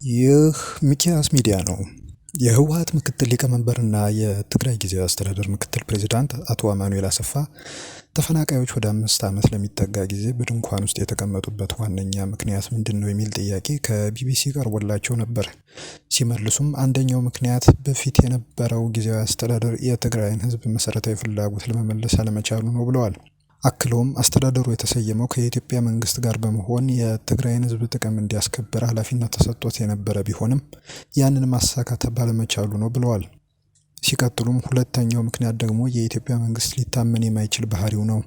ይህ ሚኪያስ ሚዲያ ነው። የህወሓት ምክትል ሊቀመንበርና የትግራይ ጊዜያዊ አስተዳደር ምክትል ፕሬዚዳንት አቶ አማኑኤል አሰፋ ተፈናቃዮች ወደ 5 ዓመት ለሚጠጋ ጊዜ በድንኳን ውስጥ የተቀመጡበት ዋነኛ ምክንያት ምንድን ነው የሚል ጥያቄ ከቢቢሲ ቀርቦላቸው ነበር። ሲመልሱም አንደኛው ምክንያት በፊት የነበረው ጊዜያዊ አስተዳደር የትግራይን ህዝብ መሰረታዊ ፍላጎት ለመመለስ አለመቻሉ ነው ብለዋል። አክለውም አስተዳደሩ የተሰየመው ከኢትዮጵያ መንግስት ጋር በመሆን የትግራይን ህዝብ ጥቅም እንዲያስከብር ኃላፊነት ተሰጥቶት የነበረ ቢሆንም ያንን ማሳካት ባለመቻሉ ነው ብለዋል። ሲቀጥሉም ሁለተኛው ምክንያት ደግሞ የኢትዮጵያ መንግስት ሊታመን የማይችል ባህሪው ነው።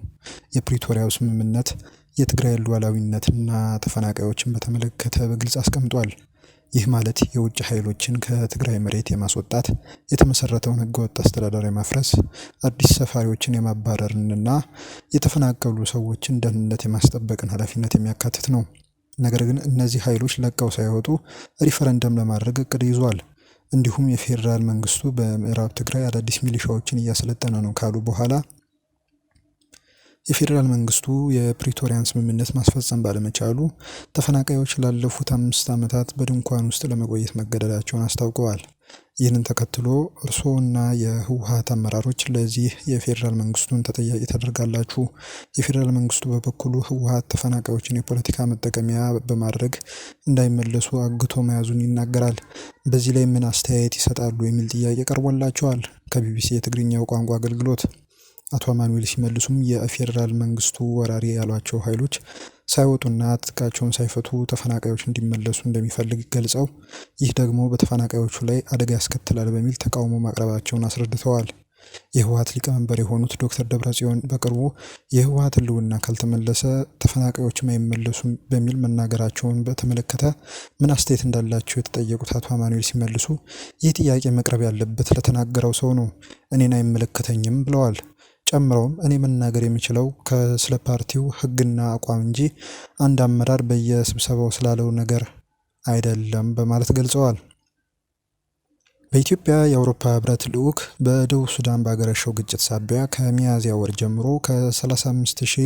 የፕሪቶሪያው ስምምነት የትግራይ ሉዓላዊነትና ተፈናቃዮችን በተመለከተ በግልጽ አስቀምጧል። ይህ ማለት የውጭ ኃይሎችን ከትግራይ መሬት የማስወጣት፣ የተመሰረተውን ህገወጥ አስተዳደር የማፍረስ፣ አዲስ ሰፋሪዎችን የማባረርንና የተፈናቀሉ ሰዎችን ደህንነት የማስጠበቅን ኃላፊነት የሚያካትት ነው። ነገር ግን እነዚህ ኃይሎች ለቀው ሳይወጡ ሪፈረንደም ለማድረግ እቅድ ይዟል። እንዲሁም የፌዴራል መንግስቱ በምዕራብ ትግራይ አዳዲስ ሚሊሻዎችን እያሰለጠነ ነው ካሉ በኋላ የፌዴራል መንግስቱ የፕሪቶሪያን ስምምነት ማስፈጸም ባለመቻሉ ተፈናቃዮች ላለፉት 5 ዓመታት በድንኳን ውስጥ ለመቆየት መገደዳቸውን አስታውቀዋል። ይህንን ተከትሎ እርስዎና የህወሓት አመራሮች ለዚህ የፌዴራል መንግስቱን ተጠያቂ ታደርጋላችሁ። የፌዴራል መንግስቱ በበኩሉ ህወሓት ተፈናቃዮችን የፖለቲካ መጠቀሚያ በማድረግ እንዳይመለሱ አግቶ መያዙን ይናገራል። በዚህ ላይ ምን አስተያየት ይሰጣሉ የሚል ጥያቄ ቀርቦላቸዋል ከቢቢሲ የትግርኛው ቋንቋ አገልግሎት። አቶ አማኑኤል ሲመልሱም የፌዴራል መንግስቱ ወራሪ ያሏቸው ኃይሎች ሳይወጡና ትጥቃቸውን ሳይፈቱ ተፈናቃዮች እንዲመለሱ እንደሚፈልግ ገልጸው ይህ ደግሞ በተፈናቃዮቹ ላይ አደጋ ያስከትላል በሚል ተቃውሞ ማቅረባቸውን አስረድተዋል። የህወሓት ሊቀመንበር የሆኑት ዶክተር ደብረጽዮን በቅርቡ የህወሓት ህልውና ካልተመለሰ ተፈናቃዮችም አይመለሱም በሚል መናገራቸውን በተመለከተ ምን አስተያየት እንዳላቸው የተጠየቁት አቶ አማኑኤል ሲመልሱ ይህ ጥያቄ መቅረብ ያለበት ለተናገረው ሰው ነው፣ እኔን አይመለከተኝም ብለዋል። ጨምረውም እኔ መናገር የምችለው ስለ ፓርቲው ህግና አቋም እንጂ አንድ አመራር በየስብሰባው ስላለው ነገር አይደለም በማለት ገልጸዋል። በኢትዮጵያ የአውሮፓ ህብረት ልዑክ በደቡብ ሱዳን ባገረሸው ግጭት ሳቢያ ከሚያዝያ ወር ጀምሮ ከ35,000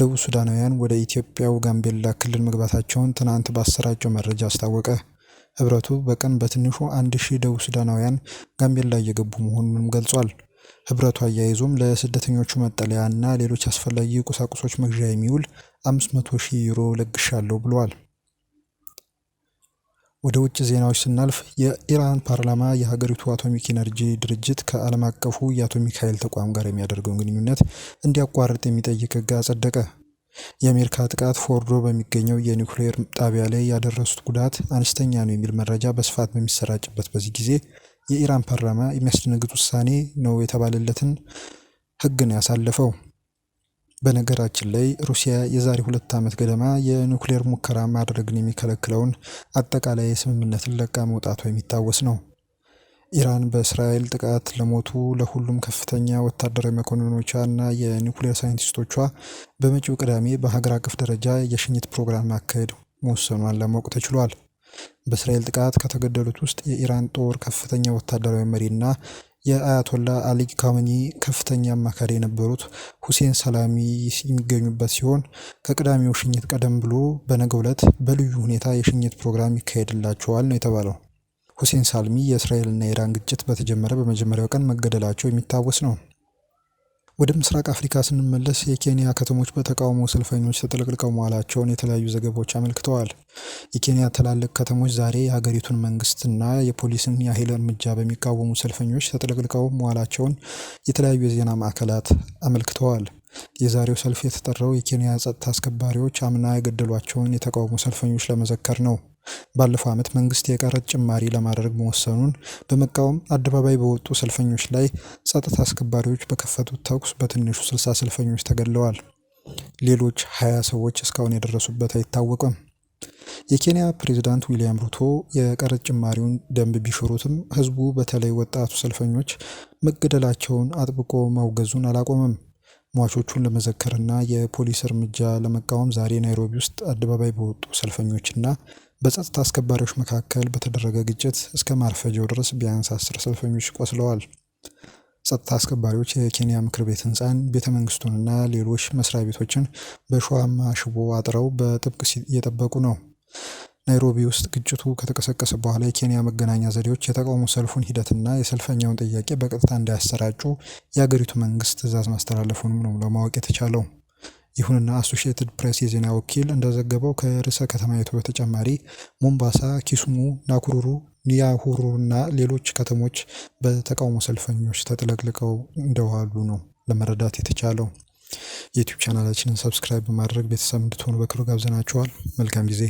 ደቡብ ሱዳናውያን ወደ ኢትዮጵያው ጋምቤላ ክልል መግባታቸውን ትናንት ባሰራጨው መረጃ አስታወቀ። ህብረቱ በቀን በትንሹ 1,000 ደቡብ ሱዳናውያን ጋምቤላ እየገቡ መሆኑንም ገልጿል። ህብረቱ አያይዞም ለስደተኞቹ መጠለያና ሌሎች አስፈላጊ ቁሳቁሶች መግዣ የሚውል 500,000 ዩሮ ለግሻለሁ ብለዋል። ወደ ውጭ ዜናዎች ስናልፍ የኢራን ፓርላማ የሀገሪቱ አቶሚክ ኢነርጂ ድርጅት ከዓለም አቀፉ የአቶሚክ ኃይል ተቋም ጋር የሚያደርገውን ግንኙነት እንዲያቋርጥ የሚጠይቅ ህግ አጸደቀ። የአሜሪካ ጥቃት ፎርዶ በሚገኘው የኒውክሌር ጣቢያ ላይ ያደረሱት ጉዳት አነስተኛ ነው የሚል መረጃ በስፋት በሚሰራጭበት በዚህ ጊዜ የኢራን ፓርላማ የሚያስደነግጥ ውሳኔ ነው የተባለለትን ህግ ነው ያሳለፈው። በነገራችን ላይ ሩሲያ የዛሬ 2 ዓመት ገደማ የኒውክሌር ሙከራ ማድረግን የሚከለክለውን አጠቃላይ ስምምነትን ለቃ መውጣቷ የሚታወስ ነው። ኢራን በእስራኤል ጥቃት ለሞቱ ለሁሉም ከፍተኛ ወታደራዊ መኮንኖቿና የኒውክሌር ሳይንቲስቶቿ በመጪው ቅዳሜ በሀገር አቀፍ ደረጃ የሽኝት ፕሮግራም ማካሄድ መወሰኗን ለማወቅ ተችሏል። በእስራኤል ጥቃት ከተገደሉት ውስጥ የኢራን ጦር ከፍተኛ ወታደራዊ መሪና የአያቶላ አሊ ካሜኒ ከፍተኛ አማካሪ የነበሩት ሁሴን ሰላሚ የሚገኙበት ሲሆን ከቅዳሜው ሽኝት ቀደም ብሎ በነገው ዕለት በልዩ ሁኔታ የሽኝት ፕሮግራም ይካሄድላቸዋል ነው የተባለው። ሁሴን ሳልሚ የእስራኤልና የኢራን ግጭት በተጀመረ በመጀመሪያው ቀን መገደላቸው የሚታወስ ነው። ወደ ምስራቅ አፍሪካ ስንመለስ የኬንያ ከተሞች በተቃውሞ ሰልፈኞች ተጥለቅልቀው መዋላቸውን የተለያዩ ዘገባዎች አመልክተዋል። የኬንያ ትላልቅ ከተሞች ዛሬ የሀገሪቱን መንግስትና የፖሊስን የኃይል እርምጃ በሚቃወሙ ሰልፈኞች ተጥለቅልቀው መዋላቸውን የተለያዩ የዜና ማዕከላት አመልክተዋል። የዛሬው ሰልፍ የተጠራው የኬንያ ጸጥታ አስከባሪዎች አምና የገደሏቸውን የተቃውሞ ሰልፈኞች ለመዘከር ነው። ባለፈው ዓመት መንግስት የቀረጥ ጭማሪ ለማድረግ መወሰኑን በመቃወም አደባባይ በወጡ ሰልፈኞች ላይ ጸጥታ አስከባሪዎች በከፈቱት ተኩስ በትንሹ 60 ሰልፈኞች ተገድለዋል። ሌሎች 20 ሰዎች እስካሁን የደረሱበት አይታወቅም። የኬንያ ፕሬዝዳንት ዊሊያም ሩቶ የቀረጥ ጭማሪውን ደንብ ቢሽሩትም ህዝቡ በተለይ ወጣቱ ሰልፈኞች መገደላቸውን አጥብቆ ማውገዙን አላቆመም። ሟቾቹን ለመዘከርና የፖሊስ እርምጃ ለመቃወም ዛሬ ናይሮቢ ውስጥ አደባባይ በወጡ ሰልፈኞችና በጸጥታ አስከባሪዎች መካከል በተደረገ ግጭት እስከ ማርፈጃው ድረስ ቢያንስ 10 ሰልፈኞች ቆስለዋል። ጸጥታ አስከባሪዎች የኬንያ ምክር ቤት ህንፃን፣ ቤተ መንግስቱንና ሌሎች መስሪያ ቤቶችን በእሾሃማ ሽቦ አጥረው በጥብቅ እየጠበቁ ነው። ናይሮቢ ውስጥ ግጭቱ ከተቀሰቀሰ በኋላ የኬንያ መገናኛ ዘዴዎች የተቃውሞ ሰልፉን ሂደትና የሰልፈኛውን ጥያቄ በቀጥታ እንዳያሰራጩ የአገሪቱ መንግስት ትዕዛዝ ማስተላለፉንም ነው ለማወቅ የተቻለው። ይሁንና አሶሺየትድ ፕሬስ የዜና ወኪል እንደዘገበው ከርዕሰ ከተማይቱ በተጨማሪ ሞምባሳ፣ ኪሱሙ፣ ናኩሩሩ፣ ኒያሁሩና ሌሎች ከተሞች በተቃውሞ ሰልፈኞች ተጥለቅልቀው እንደዋሉ ነው ለመረዳት የተቻለው። የዩቲዩብ ቻናላችንን ሰብስክራይብ በማድረግ ቤተሰብ እንድትሆኑ በክብር ጋብዘናችኋል። መልካም ጊዜ